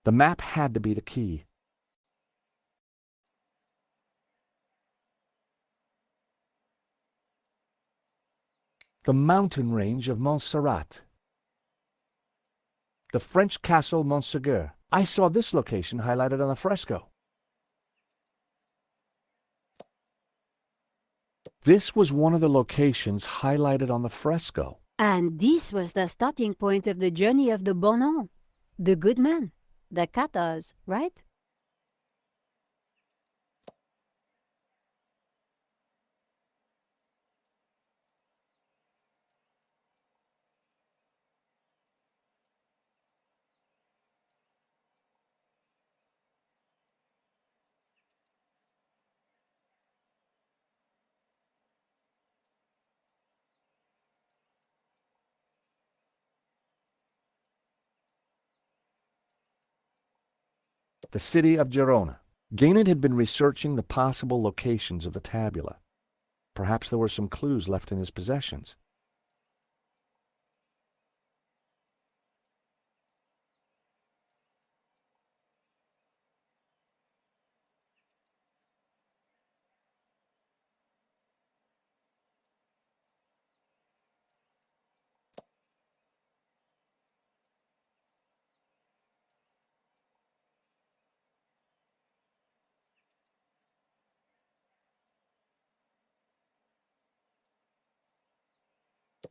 The map had to be the key. The mountain range of Montserrat. The French castle Montségur. I saw this location highlighted on the fresco. This was one of the locations highlighted on the fresco. And this was the starting point of the journey of the Bonan, the good man, the Cathars, right? The city of Girona. Gaynor had been researching the possible locations of the tabula. Perhaps there were some clues left in his possessions.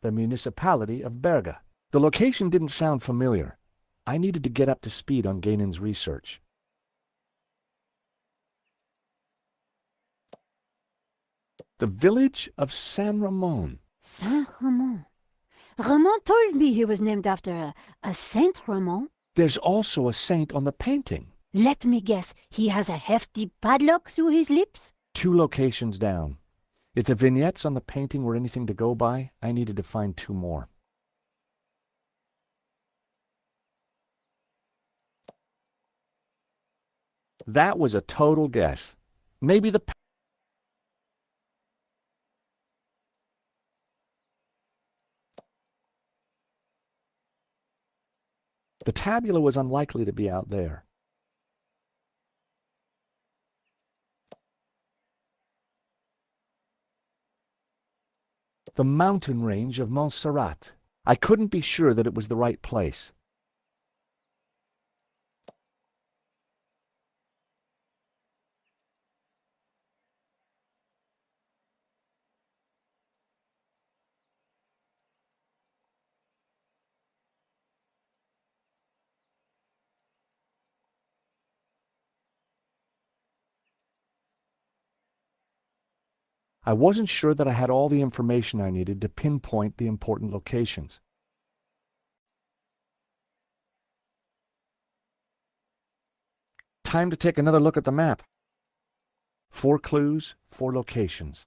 The municipality of Berga. The location didn't sound familiar. I needed to get up to speed on Gaynon's research. The village of San Ramon. Saint Ramon. Ramon told me he was named after a Saint Ramon. There's also a saint on the painting. Let me guess, he has a hefty padlock through his lips? 2 locations down. If the vignettes on the painting were anything to go by, I needed to find 2 more. That was a total guess. Maybe the tabula was unlikely to be out there. The mountain range of Montserrat. I couldn't be sure that it was the right place. I wasn't sure that I had all the information I needed to pinpoint the important locations. Time to take another look at the map. 4 clues, 4 locations.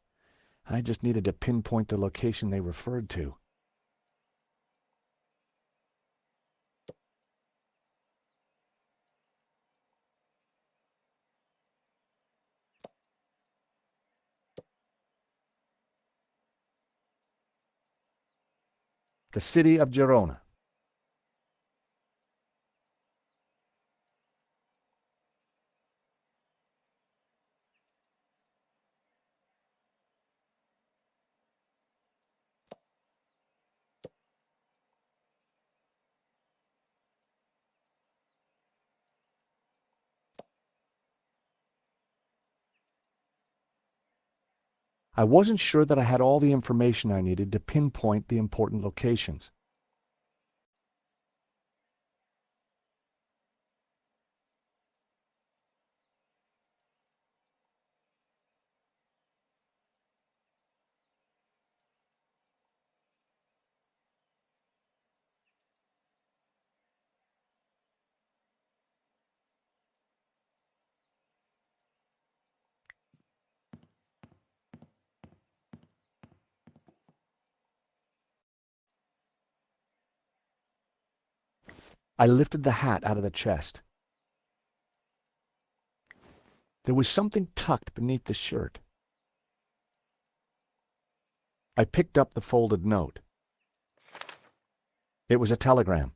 I just needed to pinpoint the location they referred to. The city of Girona. I wasn't sure that I had all the information I needed to pinpoint the important locations. I lifted the hat out of the chest. There was something tucked beneath the shirt. I picked up the folded note. It was a telegram.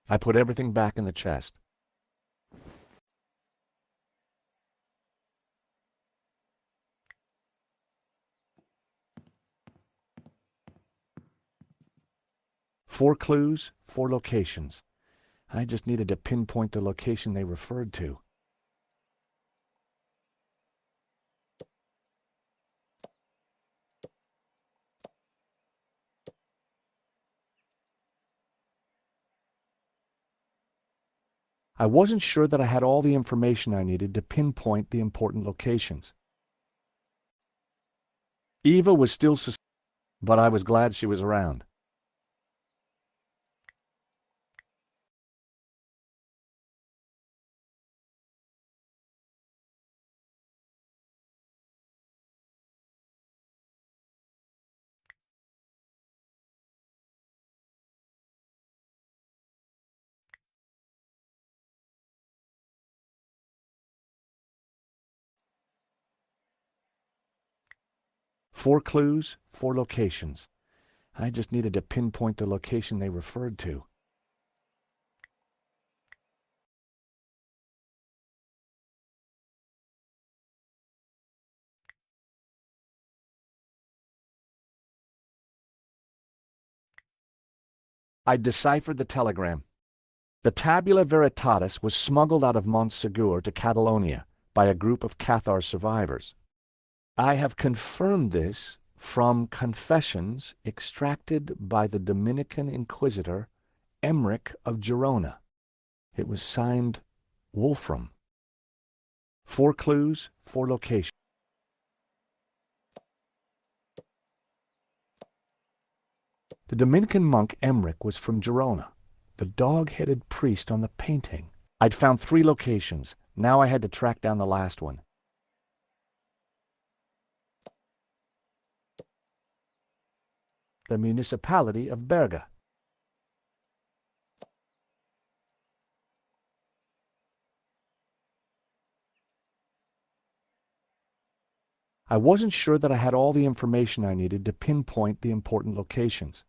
I put everything back in the chest. Four clues, four locations. I just needed to pinpoint the location they referred to. I wasn't sure that I had all the information I needed to pinpoint the important locations. Eva was still suspicious, but I was glad she was around. Four clues, four locations. I just needed to pinpoint the location they referred to. I deciphered the telegram. The Tabula Veritatis was smuggled out of Montsegur to Catalonia by a group of Cathar survivors. I have confirmed this from confessions extracted by the Dominican Inquisitor Emmerich of Girona. It was signed Wolfram. Four clues, four locations. The Dominican monk Emmerich was from Girona, the dog-headed priest on the painting. I'd found 3 locations. Now I had to track down the last one. The municipality of Berga. I wasn't sure that I had all the information I needed to pinpoint the important locations.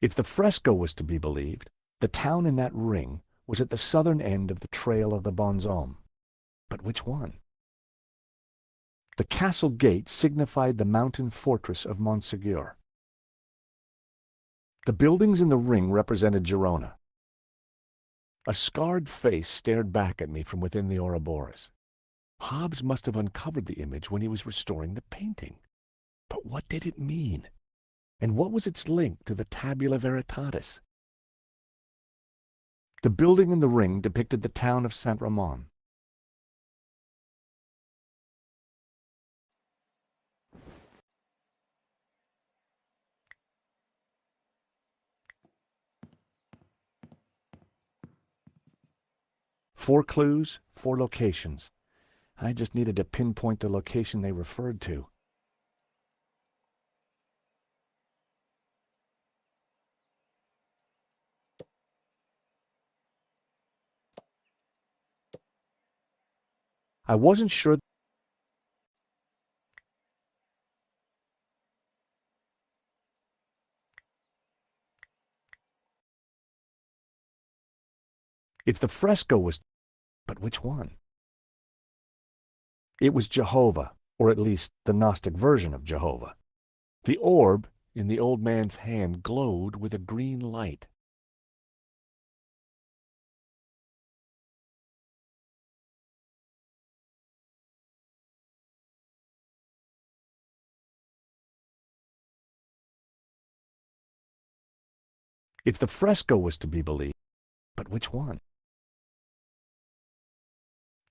If the fresco was to be believed, the town in that ring was at the southern end of the Trail of the Bonhomme. But which one? The castle gate signified the mountain fortress of Montsegur. The buildings in the ring represented Girona. A scarred face stared back at me from within the Ouroboros. Hobbes must have uncovered the image when he was restoring the painting. But what did it mean? And what was its link to the Tabula Veritatis? The building in the ring depicted the town of Saint Ramon. Four clues, four locations. I just needed to pinpoint the location they referred to. I wasn't sure. If the fresco was... But which one? It was Jehovah, or at least the Gnostic version of Jehovah. The orb in the old man's hand glowed with a green light. If the fresco was to be believed, but which one?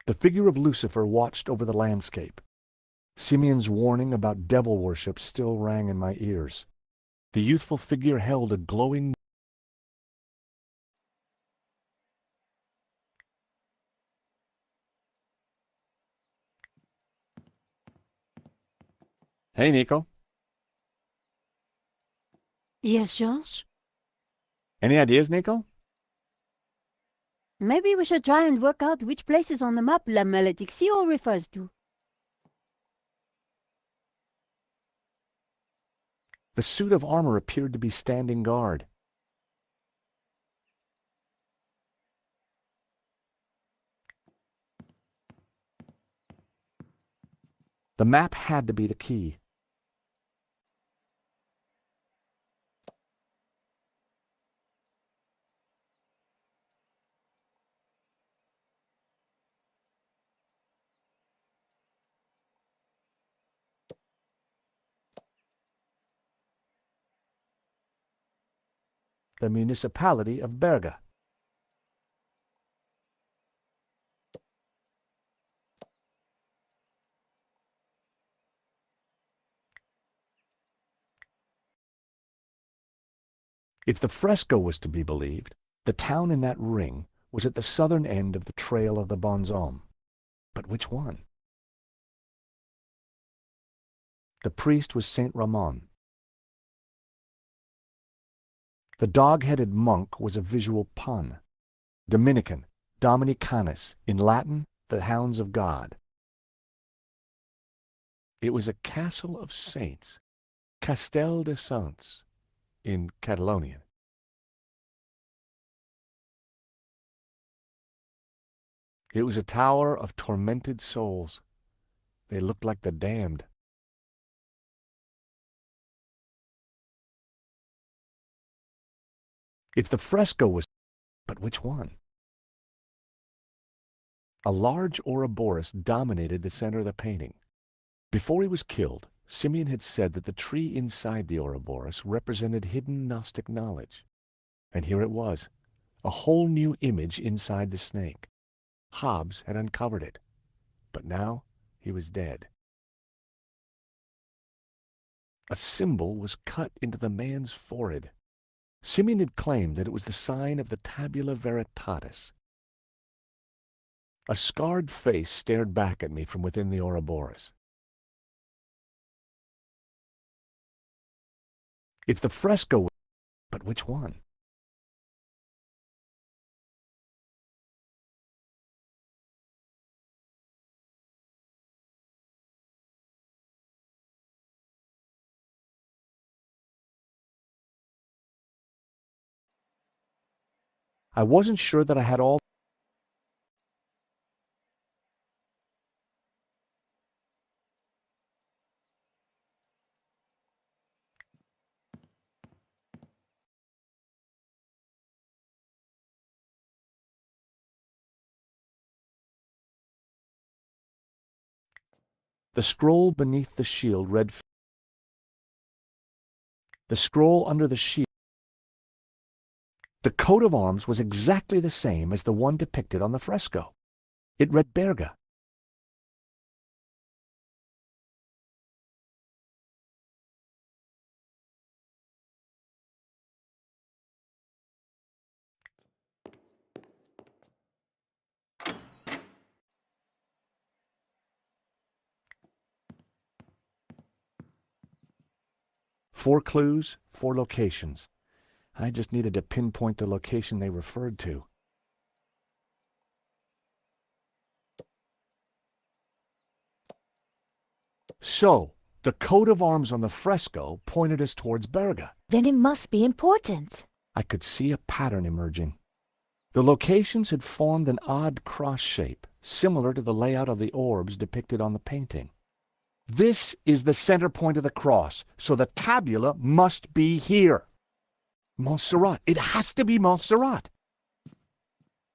The figure of Lucifer watched over the landscape. Simeon's warning about devil worship still rang in my ears. The youthful figure held a glowing... Hey, Nico. Yes, George? Any ideas, Nico? Maybe we should try and work out which places on the map La Malédiction refers to. The suit of armor appeared to be standing guard. The map had to be the key. The municipality of Berga. If the fresco was to be believed, the town in that ring was at the southern end of the Trail of the Bonhomme. But which one? The priest was Saint Ramon. The dog-headed monk was a visual pun. Dominican, Dominicanus, in Latin, the hounds of God. It was a castle of saints, Castel de Saints, in Catalonian. It was a tower of tormented souls. They looked like the damned. If the fresco was... But which one? A large Ouroboros dominated the center of the painting. Before he was killed, Simeon had said that the tree inside the Ouroboros represented hidden Gnostic knowledge. And here it was, a whole new image inside the snake. Hobbes had uncovered it, but now he was dead. A symbol was cut into the man's forehead. Simeon had claimed that it was the sign of the Tabula Veritatis. A scarred face stared back at me from within the Ouroboros. If the fresco was... But which one? I wasn't sure that I had all... The scroll beneath the shield read... The scroll under the shield... The coat of arms was exactly the same as the one depicted on the fresco. It read Berga. Four clues, four locations. I just needed to pinpoint the location they referred to. So, the coat of arms on the fresco pointed us towards Berga. Then it must be important. I could see a pattern emerging. The locations had formed an odd cross shape, similar to the layout of the orbs depicted on the painting. This is the center point of the cross, so the tabula must be here. Montserrat. It has to be Montserrat.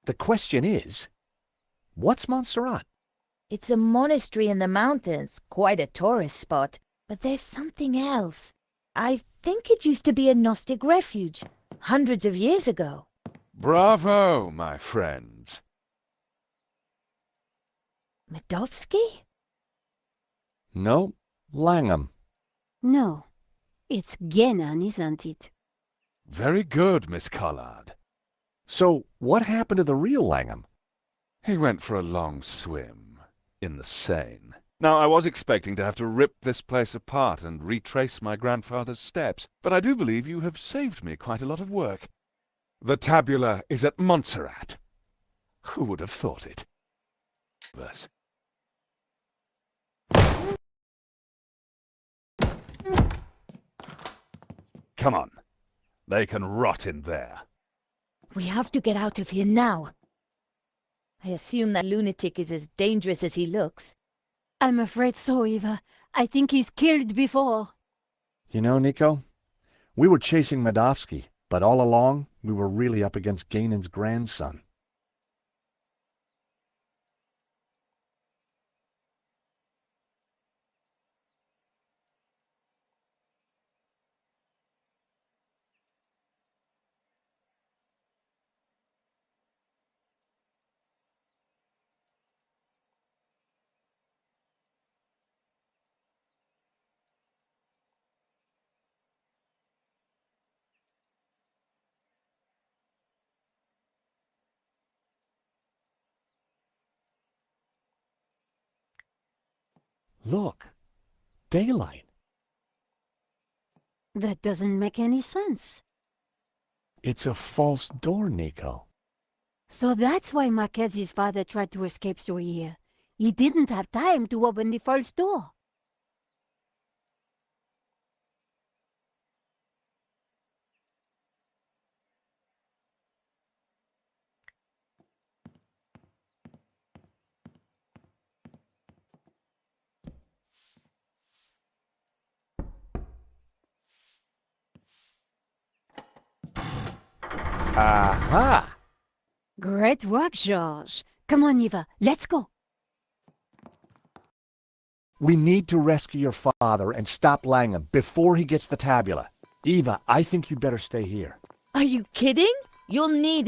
The question is, what's Montserrat? It's a monastery in the mountains, quite a tourist spot. But there's something else. I think it used to be a Gnostic refuge, hundreds of years ago. Bravo, my friends. Medovsky? No, Langham. No, it's Genan, isn't it? Very good, Miss Collard. So, what happened to the real Langham? He went for a long swim in the Seine. Now, I was expecting to have to rip this place apart and retrace my grandfather's steps, but I do believe you have saved me quite a lot of work. The tabula is at Montserrat. Who would have thought it? Thus. Come on. They can rot in there. We have to get out of here now. I assume that lunatic is as dangerous as he looks. I'm afraid so, Eva. I think he's killed before. You know, Nico, we were chasing Medovsky, but all along, we were really up against Ganon's grandson. Look, daylight. That doesn't make any sense. It's a false door, Nico. So that's why Marquez's father tried to escape through here. He didn't have time to open the false door. Aha! Great work, George. Come on, Eva, let's go. We need to rescue your father and stop Langham before he gets the tabula. Eva, I think you'd better stay here. Are you kidding? You'll need